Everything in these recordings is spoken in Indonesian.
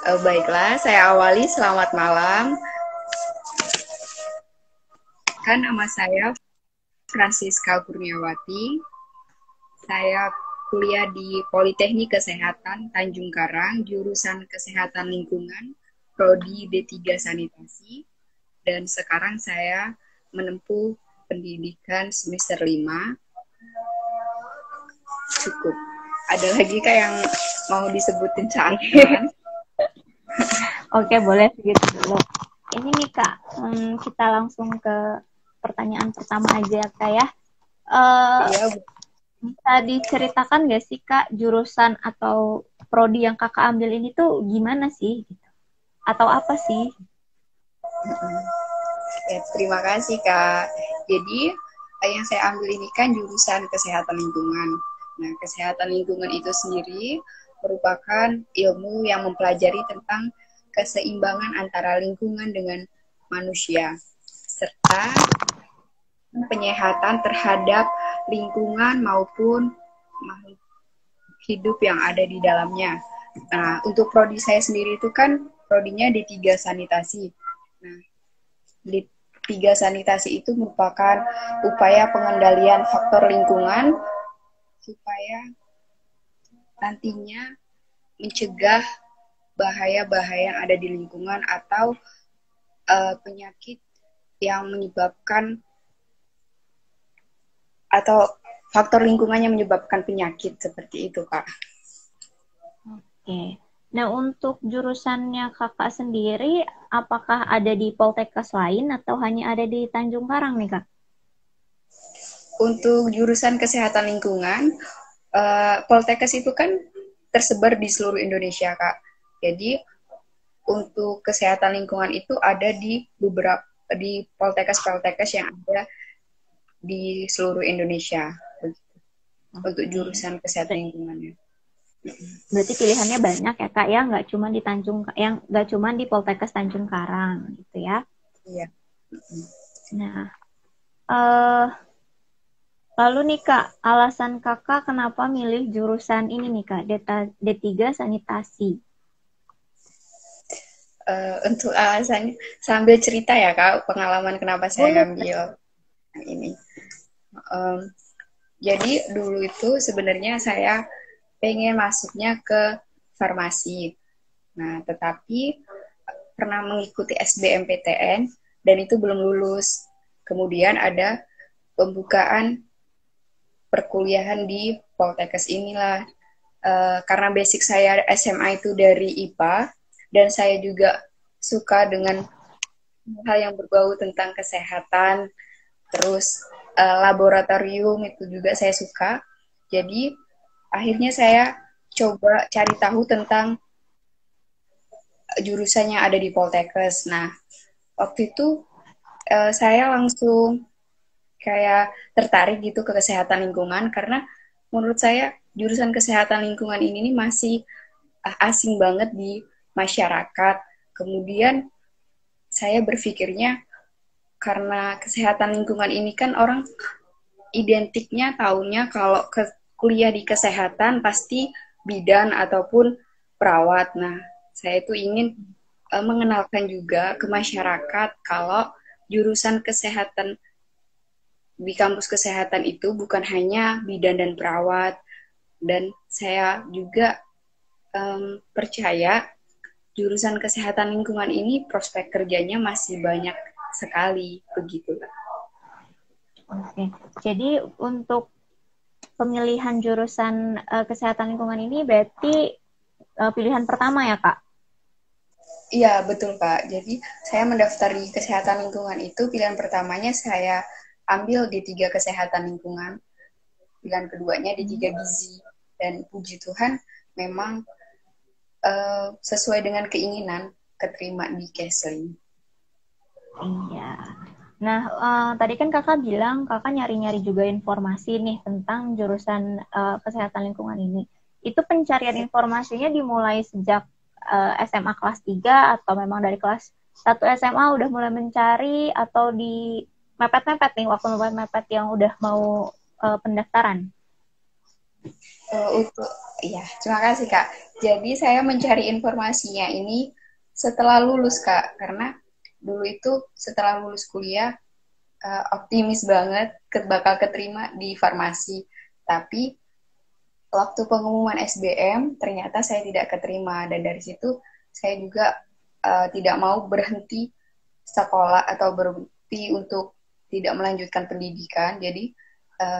Baiklah, saya awali. Selamat malam. Nama saya Francisca Kurniawati. Saya kuliah di Politeknik Kesehatan Tanjung Karang, jurusan Kesehatan Lingkungan, Prodi D3 Sanitasi. Dan sekarang saya menempuh pendidikan semester 5. Cukup. Ada lagi Kak yang mau disebutin cantik? Oke, boleh segitu dulu. Ini nih Kak, kita langsung ke pertanyaan pertama aja Kak ya. Iya, Bisa diceritakan nggak sih Kak, jurusan atau prodi yang Kakak ambil ini tuh gimana sih? Atau apa sih? ya, terima kasih Kak. Jadi yang saya ambil ini kan jurusan kesehatan lingkungan. Nah, kesehatan lingkungan itu sendiri merupakan ilmu yang mempelajari tentang keseimbangan antara lingkungan dengan manusia, serta penyehatan terhadap lingkungan maupun makhluk hidup yang ada di dalamnya. Nah, untuk prodi saya sendiri itu kan prodinya D3 Sanitasi. Nah, D3 Sanitasi itu merupakan upaya pengendalian faktor lingkungan supaya nantinya mencegah bahaya-bahaya yang ada di lingkungan atau penyakit yang menyebabkan atau faktor lingkungannya menyebabkan penyakit seperti itu, Kak. Oke. Nah, untuk jurusannya Kakak sendiri, apakah ada di Poltekkes lain atau hanya ada di Tanjung Karang nih Kak? Untuk jurusan kesehatan lingkungan, Poltekkes itu kan tersebar di seluruh Indonesia, Kak. Jadi untuk kesehatan lingkungan itu ada di beberapa di Poltekkes yang ada di seluruh Indonesia untuk jurusan kesehatan lingkungannya. Berarti pilihannya banyak ya Kak ya, nggak cuma di Poltekkes Tanjung Karang gitu ya. Iya. Nah, eh lalu nih Kak, alasan Kakak kenapa milih jurusan ini nih Kak, D3 Sanitasi? Untuk alasannya sambil cerita ya Kak, pengalaman kenapa saya Boleh. ngambil ini. Um, jadi dulu itu sebenarnya saya pengen masuknya ke farmasi. Nah, tetapi pernah mengikuti SBMPTN dan itu belum lulus. Kemudian ada pembukaan perkuliahan di Poltekkes inilah. Karena basic saya SMA itu dari IPA dan saya juga suka dengan hal yang berbau tentang kesehatan, terus laboratorium itu juga saya suka. Jadi akhirnya saya coba cari tahu tentang jurusan yang ada di Poltekkes. Nah, waktu itu saya langsung kayak tertarik gitu ke kesehatan lingkungan karena menurut saya jurusan kesehatan lingkungan ini nih masih asing banget di masyarakat. Kemudian saya berpikirnya karena kesehatan lingkungan ini kan orang identiknya taunya kalau kuliah di kesehatan pasti bidan ataupun perawat. Nah, saya itu ingin mengenalkan juga ke masyarakat kalau jurusan kesehatan di kampus kesehatan itu bukan hanya bidan dan perawat. Dan saya juga percaya jurusan kesehatan lingkungan ini prospek kerjanya masih banyak sekali begitu. Oke. Jadi untuk pemilihan jurusan kesehatan lingkungan ini berarti pilihan pertama ya Kak? Iya, betul Kak. Jadi saya mendaftar di kesehatan lingkungan itu pilihan pertamanya saya ambil di tiga kesehatan lingkungan. Pilihan keduanya di tiga gizi. Dan puji Tuhan memang sesuai dengan keinginan keterima di Kesling. Iya. Nah, tadi kan kakak bilang kakak nyari-nyari juga informasi nih tentang jurusan kesehatan lingkungan ini. Itu pencarian informasinya dimulai sejak SMA kelas 3 atau memang dari kelas 1 SMA udah mulai mencari atau di mepet-mepet nih waktu mepet yang udah mau pendaftaran? Untuk ya, terima kasih Kak. Jadi saya mencari informasinya ini setelah lulus Kak, karena dulu itu setelah lulus kuliah optimis banget bakal keterima di farmasi. Tapi waktu pengumuman SBM ternyata saya tidak keterima dan dari situ saya juga tidak mau berhenti sekolah atau berhenti untuk tidak melanjutkan pendidikan. Jadi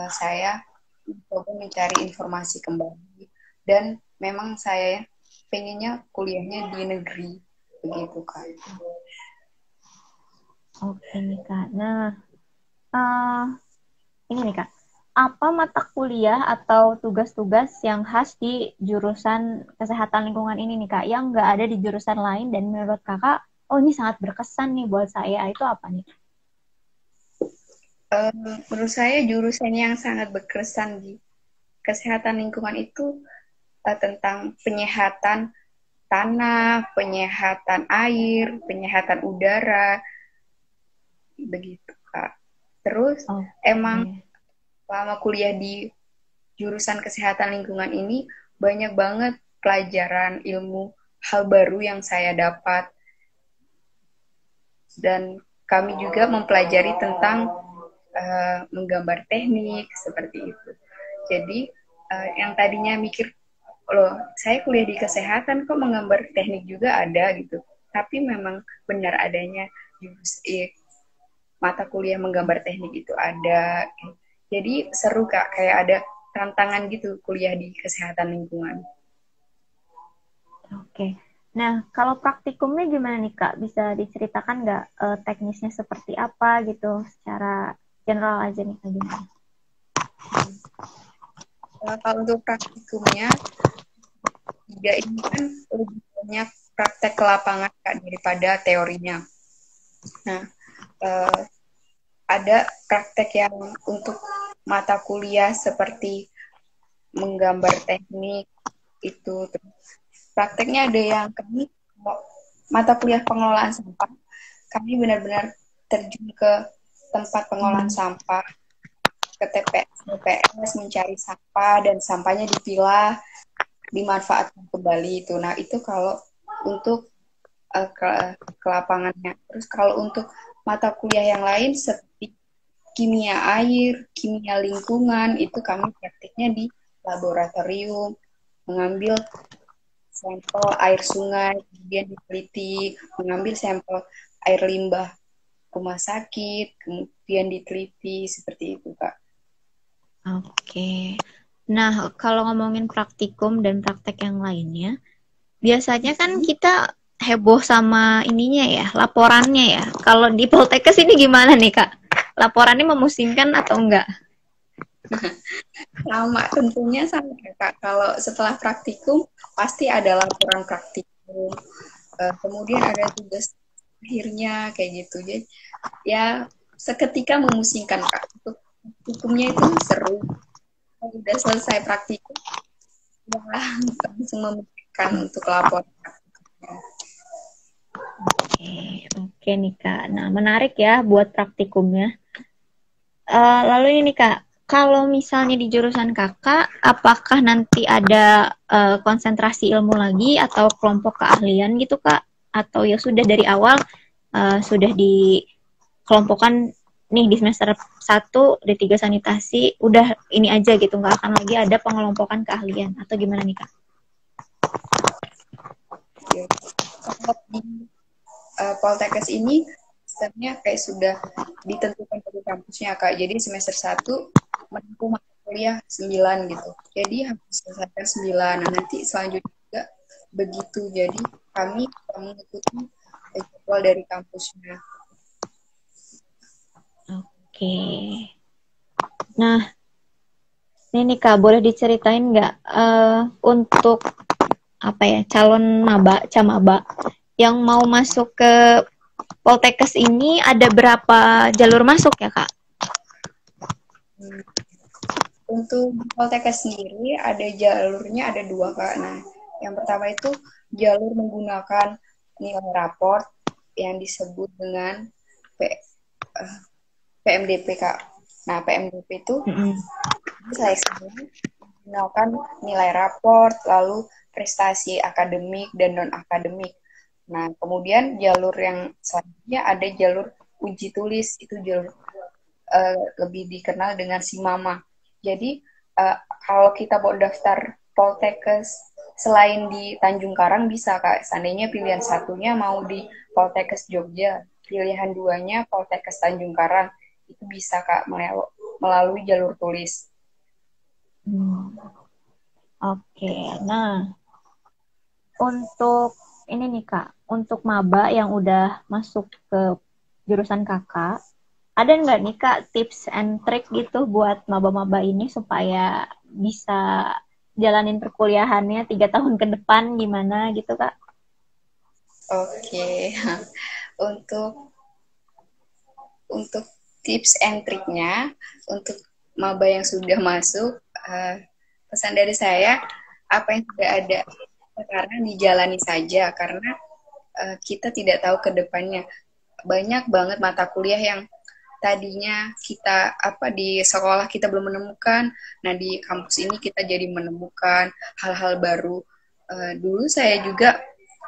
saya mencoba mencari informasi kembali dan memang saya pengennya kuliahnya di negeri begitu kan. Oke nih Kak. Nah, uh, ini nih Kak. Apa mata kuliah atau tugas-tugas yang khas di jurusan kesehatan lingkungan ini nih Kak, yang nggak ada di jurusan lain dan menurut Kakak, oh ini sangat berkesan nih buat saya, itu apa nih? Menurut saya jurusan yang sangat berkesan di kesehatan lingkungan itu tentang penyehatan tanah, penyehatan air, penyehatan udara, begitu Kak. Terus emang Oke. selama kuliah di jurusan kesehatan lingkungan ini banyak banget pelajaran ilmu hal baru yang saya dapat dan kami juga mempelajari tentang menggambar teknik seperti itu. Jadi yang tadinya mikir loh saya kuliah di kesehatan kok menggambar teknik juga ada gitu. Tapi memang benar adanya mata kuliah menggambar teknik itu ada. Jadi seru Kak, kayak ada tantangan gitu kuliah di kesehatan lingkungan. Oke. Nah, kalau praktikumnya gimana nih Kak? Bisa diceritakan nggak teknisnya seperti apa gitu, secara general aja nih Kak gimana? Kalau untuk praktikumnya, tiga ini kan lebih banyak praktek ke lapangan Kak, daripada teorinya. Nah, eh, ada praktek yang untuk mata kuliah seperti menggambar teknik itu. Prakteknya ada yang kami mata kuliah pengelolaan sampah. Kami benar-benar terjun ke tempat pengolahan sampah, ke TPS mencari sampah dan sampahnya dipilah, dimanfaatkan kembali itu. Nah, itu kalau untuk ke lapangannya. Terus kalau untuk mata kuliah yang lain seperti kimia air, kimia lingkungan, itu kami praktiknya di laboratorium, mengambil sampel air sungai, kemudian diteliti, mengambil sampel air limbah rumah sakit, kemudian diteliti, seperti itu, Kak. Oke. Nah, kalau ngomongin praktikum dan praktek yang lainnya, biasanya kan kita heboh sama ininya ya, laporannya ya. Kalau di Poltekkes ini gimana nih Kak? Laporannya memusingkan atau enggak? Sama, tentunya sama ya, Kak. Kalau setelah praktikum, pasti ada laporan praktikum, kemudian ada tugas akhirnya, kayak gitu. Jadi, ya seketika memusingkan, Kak. Untuk praktikumnya itu seru. Kalau udah selesai praktikum, ya langsung memikirkan untuk laporan. Oke, oke nih Kak. Nah, menarik ya buat praktikumnya. Lalu ini Kak, kalau misalnya di jurusan Kakak, apakah nanti ada konsentrasi ilmu lagi atau kelompok keahlian gitu Kak? Atau ya sudah dari awal sudah dikelompokkan nih di semester 1 D3 sanitasi, udah ini aja gitu, nggak akan lagi ada pengelompokan keahlian atau gimana nih Kak? Ya. Kalau di Poltekkes ini sistemnya kayak sudah ditentukan dari kampusnya Kak. Jadi semester 1 menempuh mata kuliah 9 gitu. Jadi harus selesai 9. Nah, nanti selanjutnya juga begitu. Jadi kami mengikuti jadwal dari kampusnya. Oke. Nah, ini Kak, boleh diceritain nggak untuk apa ya calon camaba yang mau masuk ke Poltekkes ini ada berapa jalur masuk ya Kak? Untuk Poltekkes sendiri ada jalurnya ada dua Kak. Nah, yang pertama itu jalur menggunakan nilai raport yang disebut dengan PMDP Kak. Nah, PMDP itu seleksinya menggunakan nilai raport, lalu prestasi akademik dan non-akademik. Nah, kemudian jalur yang selanjutnya ada jalur uji tulis, itu jalur lebih dikenal dengan SIMAMA. Jadi, kalau kita mau daftar Poltekkes selain di Tanjung Karang bisa, Kak. Seandainya pilihan satunya mau di Poltekkes Jogja, pilihan duanya Poltekkes Tanjung Karang, itu bisa, Kak, melalui jalur tulis. Oke, nah untuk ini nih Kak, untuk maba yang udah masuk ke jurusan Kakak, ada nggak nih Kak tips and trick gitu buat maba-maba ini supaya bisa jalanin perkuliahannya 3 tahun ke depan gimana gitu Kak? Oke, untuk untuk tips and triknya untuk maba yang sudah masuk, pesan dari saya apa yang sudah ada sekarang dijalani saja karena kita tidak tahu ke depannya. Banyak banget mata kuliah yang tadinya kita di sekolah kita belum menemukan, nah di kampus ini kita jadi menemukan hal-hal baru. Dulu saya juga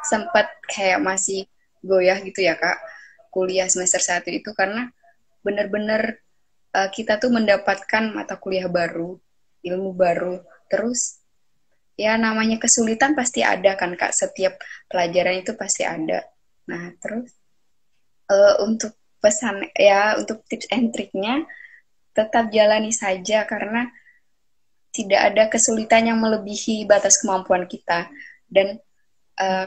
sempat kayak masih goyah gitu ya Kak, kuliah semester 1 itu karena benar-benar kita tuh mendapatkan mata kuliah baru, ilmu baru, terus ya namanya kesulitan pasti ada kan Kak, setiap pelajaran itu pasti ada. Nah terus untuk pesan ya untuk tips and triknya tetap jalani saja karena tidak ada kesulitan yang melebihi batas kemampuan kita. Dan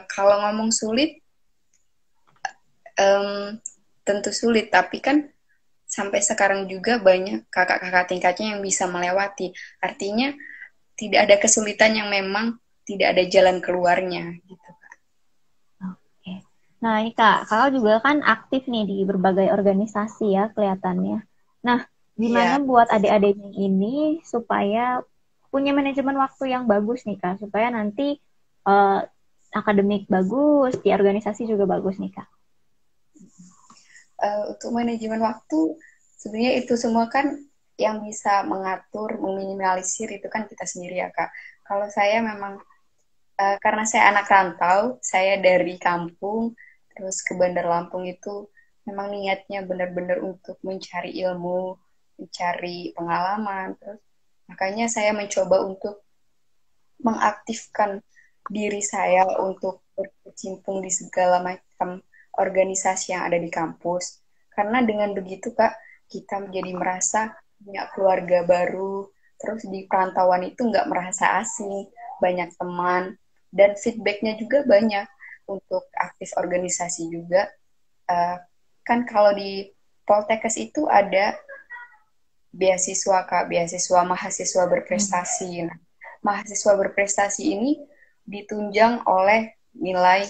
kalau ngomong sulit, tentu sulit, tapi kan sampai sekarang juga banyak kakak-kakak tingkatnya yang bisa melewati. Artinya tidak ada kesulitan yang memang tidak ada jalan keluarnya. Gitu. Oke. Nah ini Kak, Kakak juga kan aktif nih di berbagai organisasi ya kelihatannya. Nah, gimana Iya. buat adik-adiknya ini supaya punya manajemen waktu yang bagus nih Kak, supaya nanti uh, akademik bagus, di organisasi juga bagus nih Kak. Untuk manajemen waktu, sebenarnya itu semua kan yang bisa mengatur, meminimalisir itu kan kita sendiri ya Kak. Kalau saya memang, karena saya anak rantau, saya dari kampung, terus ke Bandar Lampung itu memang niatnya benar-benar untuk mencari ilmu, mencari pengalaman, terus makanya saya mencoba untuk mengaktifkan diri saya untuk berkecimpung di segala macam organisasi yang ada di kampus. Karena dengan begitu, Kak, kita menjadi merasa punya keluarga baru, terus di perantauan itu nggak merasa asing, banyak teman, dan feedbacknya juga banyak untuk aktif organisasi juga. Uh, kan kalau di Poltekkes itu ada beasiswa, Kak, beasiswa mahasiswa berprestasi. Nah, mahasiswa berprestasi ini ditunjang oleh nilai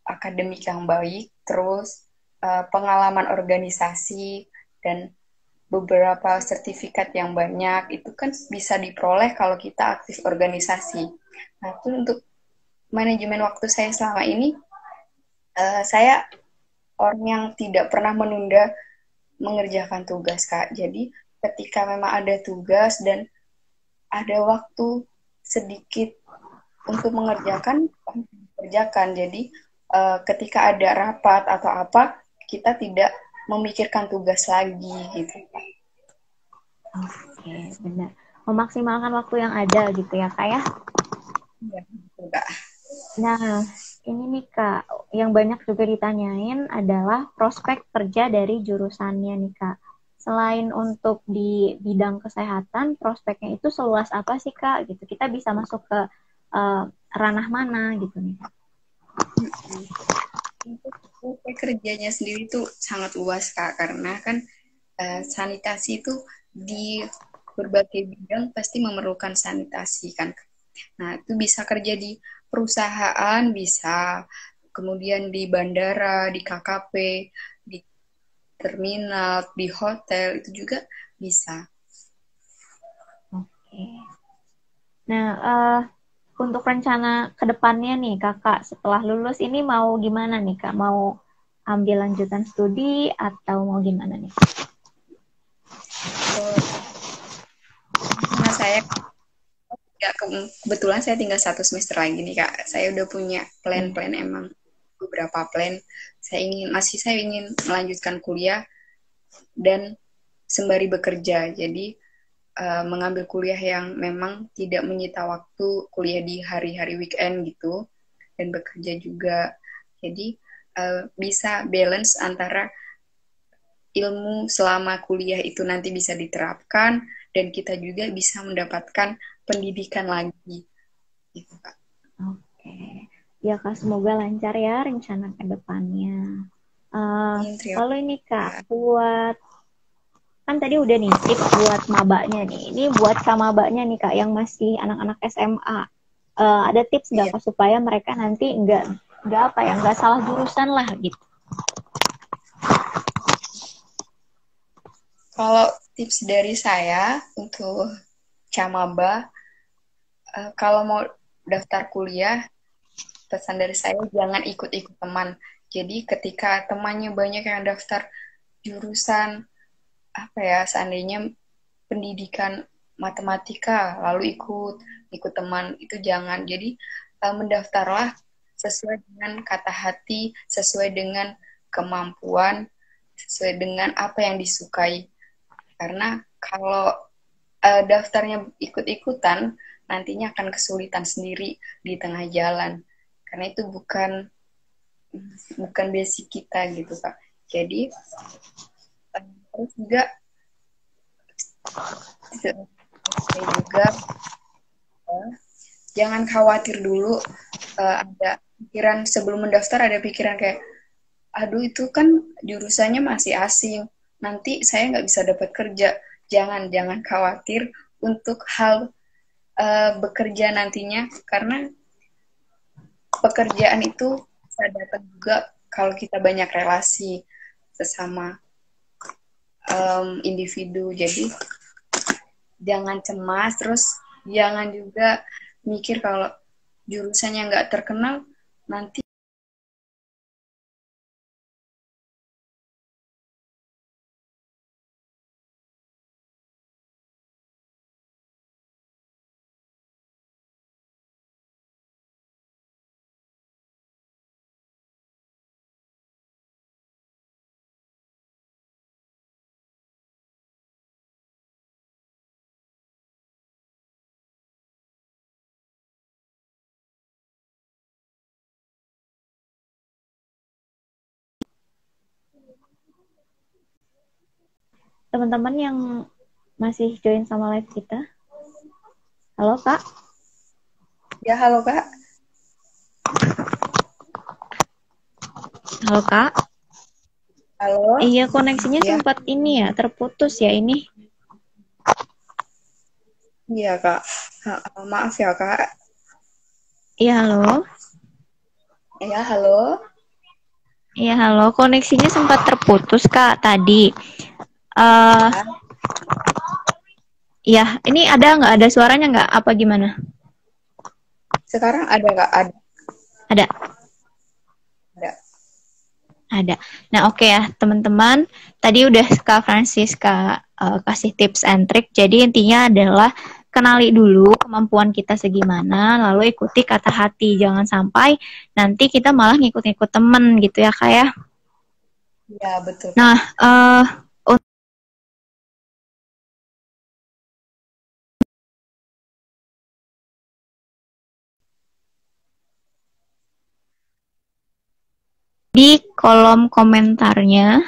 akademik yang baik, terus pengalaman organisasi, dan beberapa sertifikat yang banyak, itu kan bisa diperoleh kalau kita aktif organisasi. Nah, itu untuk manajemen waktu saya selama ini, saya orang yang tidak pernah menunda mengerjakan tugas, Kak. Jadi, ketika memang ada tugas dan ada waktu sedikit untuk mengerjakan, kerjakan. Jadi ketika ada rapat atau apa, kita tidak memikirkan tugas lagi gitu. Oke, benar. Memaksimalkan waktu yang ada gitu ya Kak ya. Iya, betul, Kak. Nah, ini nih Kak, yang banyak juga ditanyain adalah prospek kerja dari jurusannya nih Kak. Selain untuk di bidang kesehatan, prospeknya itu seluas apa sih Kak? Gitu. Kita bisa masuk ke ranah mana gitu nih Kak. Untuk kerjanya sendiri itu sangat luas, Kak, karena kan sanitasi itu di berbagai bidang pasti memerlukan sanitasi kan. Nah, itu bisa kerja di perusahaan, bisa kemudian di bandara, di KKP, di terminal, di hotel, itu juga bisa. Oke. Nah, untuk rencana ke depannya nih Kakak, setelah lulus ini mau gimana nih Kak? Mau ambil lanjutan studi atau mau gimana nih? Karena saya Ya, kebetulan saya tinggal 1 semester lagi nih Kak. Saya udah punya plan-plan emang beberapa plan. Saya ingin melanjutkan kuliah dan sembari bekerja. Jadi mengambil kuliah yang memang tidak menyita waktu, kuliah di hari-hari weekend gitu, dan bekerja juga. Jadi bisa balance antara ilmu selama kuliah itu nanti bisa diterapkan dan kita juga bisa mendapatkan pendidikan lagi gitu Kak. Oke. Ya Kak, semoga lancar ya rencana ke depannya. Terima Lalu ini kasih. Kak, buat kan tadi udah nih tips buat mabaknya nih. Ini buat mabaknya nih Kak yang masih anak-anak SMA. Ada tips nggak Iya. Kak supaya mereka nanti nggak apa ya nggak salah jurusan lah gitu. Kalau tips dari saya untuk Camaba, kalau mau daftar kuliah, pesan dari saya jangan ikut-ikut teman. Jadi ketika temannya banyak yang daftar jurusan apa ya, seandainya pendidikan matematika, lalu ikut teman itu jangan. Jadi mendaftarlah sesuai dengan kata hati, sesuai dengan kemampuan, sesuai dengan apa yang disukai. Karena kalau daftarnya ikut-ikutan, nantinya akan kesulitan sendiri di tengah jalan. Karena itu bukan basic kita gitu Kak. Jadi terus juga saya juga jangan khawatir dulu, ada pikiran sebelum mendaftar, ada pikiran kayak aduh itu kan jurusannya masih asing, nanti saya nggak bisa dapat kerja. Jangan khawatir untuk hal bekerja nantinya, karena pekerjaan itu bisa datang juga kalau kita banyak relasi sesama individu. Jadi jangan cemas, terus jangan juga mikir kalau jurusannya nggak terkenal nanti. Teman-teman yang masih join sama live kita. Halo Kak. Ya halo Kak. Halo Kak. Halo. Iya koneksinya Ya. sempat ini ya terputus ya ini. Iya Kak. Maaf ya Kak. Iya halo. Ya halo. Iya halo. Koneksinya sempat terputus Kak tadi. Uh, Ya. ya ini ada suaranya nggak? Apa gimana? Sekarang ada Kak? Ada. Ada. Ada. Nah, oke ya, teman-teman. Tadi udah Kak Francisca kasih tips and trick. Jadi intinya adalah kenali dulu kemampuan kita segimana, lalu ikuti kata hati. Jangan sampai nanti kita malah ngikut-ngikut temen gitu ya, Kak ya. Ya betul Kak. Nah, di kolom komentarnya,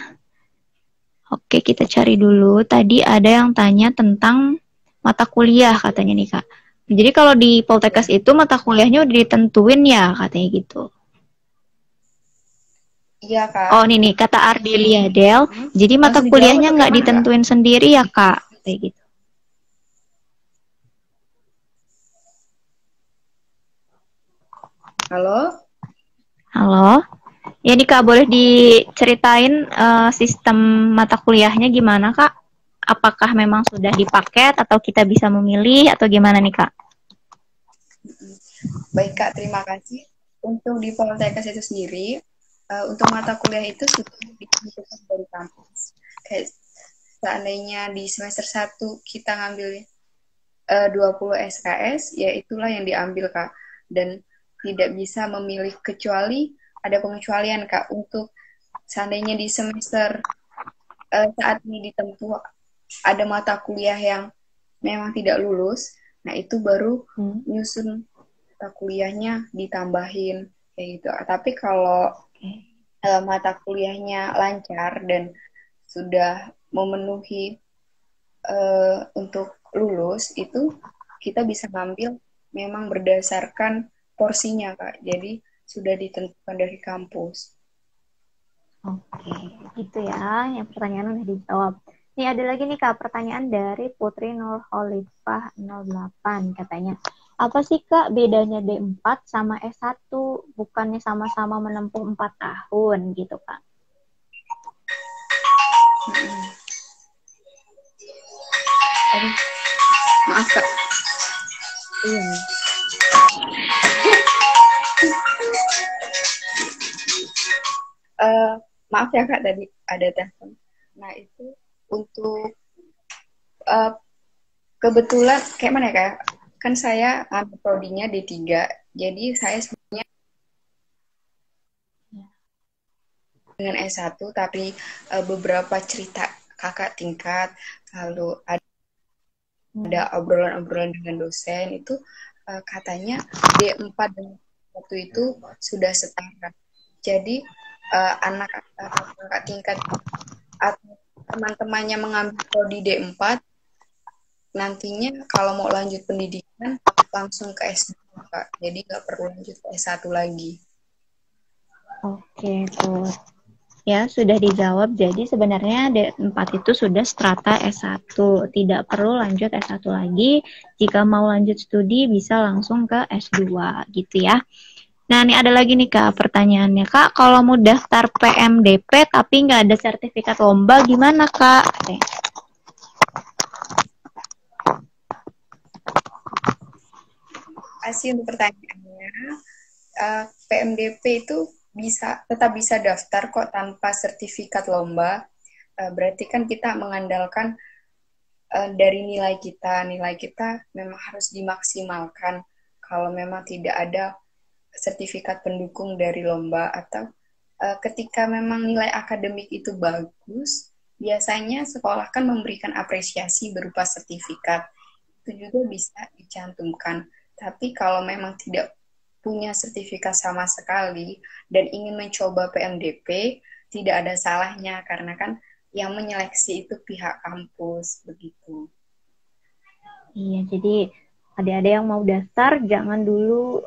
oke kita cari dulu. Tadi ada yang tanya tentang mata kuliah katanya nih Kak. Jadi kalau di Poltekkes itu mata kuliahnya udah ditentuin ya katanya gitu. Iya Kak. Oh ini nih kata Ardelia Del. Jadi mata Langsung dijawab kuliahnya atau nggak gimana Kak? ditentuin sendiri ya Kak kayak gitu. Halo. Halo. Ya nih Kak boleh diceritain sistem mata kuliahnya gimana Kak? Apakah memang sudah dipaket atau kita bisa memilih atau gimana nih Kak? Baik Kak, terima kasih. Untuk di Poltekkes itu sendiri, untuk mata kuliah itu sudah ditentukan dari kampus. Kayak seandainya di semester 1 kita ngambil 20 SKS, ya itulah yang diambil, Kak. Dan tidak bisa memilih, kecuali ada pengecualian, Kak, untuk seandainya di semester saat ini ditempuh ada mata kuliah yang memang tidak lulus, nah itu baru nyusun mata kuliahnya ditambahin kayak gitu. Tapi kalau mata kuliahnya lancar dan sudah memenuhi untuk lulus, itu kita bisa ngambil memang berdasarkan porsinya, Kak. Jadi sudah ditentukan dari kampus. Oke, gitu ya. Yang pertanyaan udah dijawab. Nih ada lagi nih Kak, pertanyaan dari Putri Nur Khalifah 08 katanya. Apa sih Kak bedanya D4 sama S1? Bukannya sama-sama menempuh 4 tahun gitu Kak? Aduh, maaf Kak. Iya. Maaf ya Kak, tadi ada telepon. Nah itu untuk kebetulan kayak mana ya Kak? Kan saya ambil prodinya D3. Jadi saya sebenarnya dengan S1, tapi beberapa cerita kakak tingkat, lalu ada obrolan-obrolan dengan dosen itu katanya D4 dan D1 itu sudah setara. Jadi anak kakak tingkat atau teman-temannya mengambil prodi D4, nantinya kalau mau lanjut pendidikan langsung ke S2, Kak. Jadi nggak perlu lanjut ke S1 lagi. Oke, tuh. Ya, sudah dijawab. Jadi sebenarnya D4 itu sudah strata S1. Tidak perlu lanjut S1 lagi. Jika mau lanjut studi bisa langsung ke S2 gitu ya. Nah, ini ada lagi nih Kak pertanyaannya. Kak, kalau mau daftar PMDP tapi nggak ada sertifikat lomba gimana Kak? Kasih untuk pertanyaannya. PMDP itu tetap bisa daftar kok tanpa sertifikat lomba. Berarti kan kita mengandalkan dari nilai kita. Nilai kita memang harus dimaksimalkan. Kalau memang tidak ada sertifikat pendukung dari lomba, atau ketika memang nilai akademik itu bagus, biasanya sekolah kan memberikan apresiasi berupa sertifikat. Itu juga bisa dicantumkan. Tapi kalau memang tidak punya sertifikat sama sekali dan ingin mencoba PMDP, tidak ada salahnya karena kan yang menyeleksi itu pihak kampus begitu. Iya, jadi adik-adik yang mau daftar jangan dulu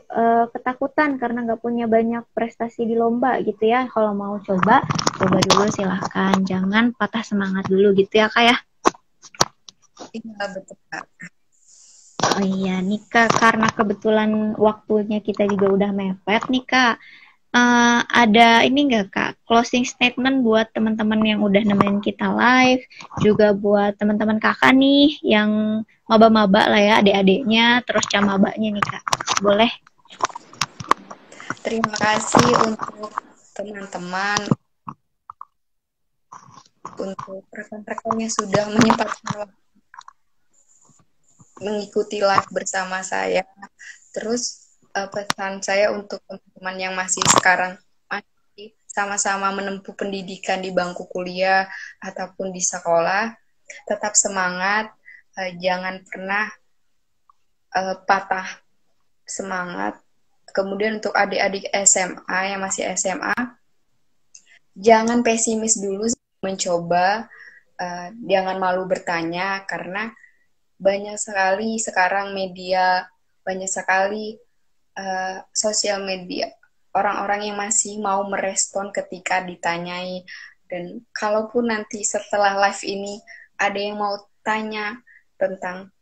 ketakutan karena nggak punya banyak prestasi di lomba gitu ya. Kalau mau coba dulu silahkan. Jangan patah semangat dulu gitu ya Kak ya. Iya betul Kak. Oh iya nih Kak, karena kebetulan waktunya kita juga udah mepet nih Kak. Ada ini nggak Kak, closing statement buat teman-teman yang udah nemenin kita live, juga buat teman-teman kakak nih yang maba-maba lah ya, adik-adiknya, terus camabanya nih Kak. Boleh? Terima kasih untuk teman-teman, untuk rekan-rekan yang sudah menyempatkan mengikuti live bersama saya. Terus pesan saya untuk teman-teman yang masih sekarang masih sama-sama menempuh pendidikan di bangku kuliah ataupun di sekolah, tetap semangat, jangan pernah patah semangat. Kemudian untuk adik-adik SMA yang masih SMA, jangan pesimis dulu mencoba, jangan malu bertanya karena banyak sekali sekarang media, banyak sekali sosial media, orang-orang yang masih mau merespon ketika ditanyai. Dan kalaupun nanti setelah live ini ada yang mau tanya tentang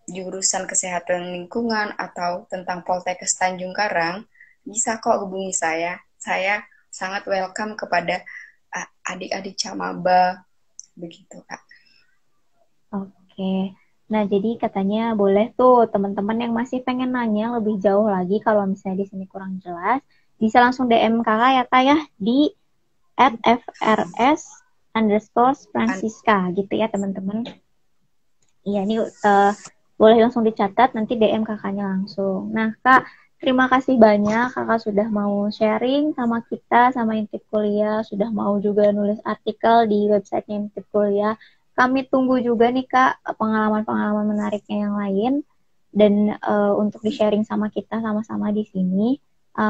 jurusan kesehatan lingkungan atau tentang Poltekkes Tanjung Karang, bisa kok hubungi saya. Saya sangat welcome kepada adik-adik Camaba, begitu Kak. Oke. Nah, jadi katanya boleh tuh teman-teman yang masih pengen nanya lebih jauh lagi kalau misalnya di sini kurang jelas, bisa langsung DM kakak ya Kak ya di @frs_francisca gitu ya teman-teman. Iya, ini boleh langsung dicatat, nanti DM kakaknya langsung. Nah, Kak, terima kasih banyak kakak sudah mau sharing sama kita, sama Intip Kuliah, sudah mau juga nulis artikel di websitenya Intip Kuliah. Kami tunggu juga nih Kak pengalaman-pengalaman menariknya yang lain dan untuk di-sharing sama kita sama-sama di sini.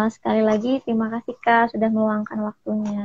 Sekali lagi terima kasih Kak sudah meluangkan waktunya.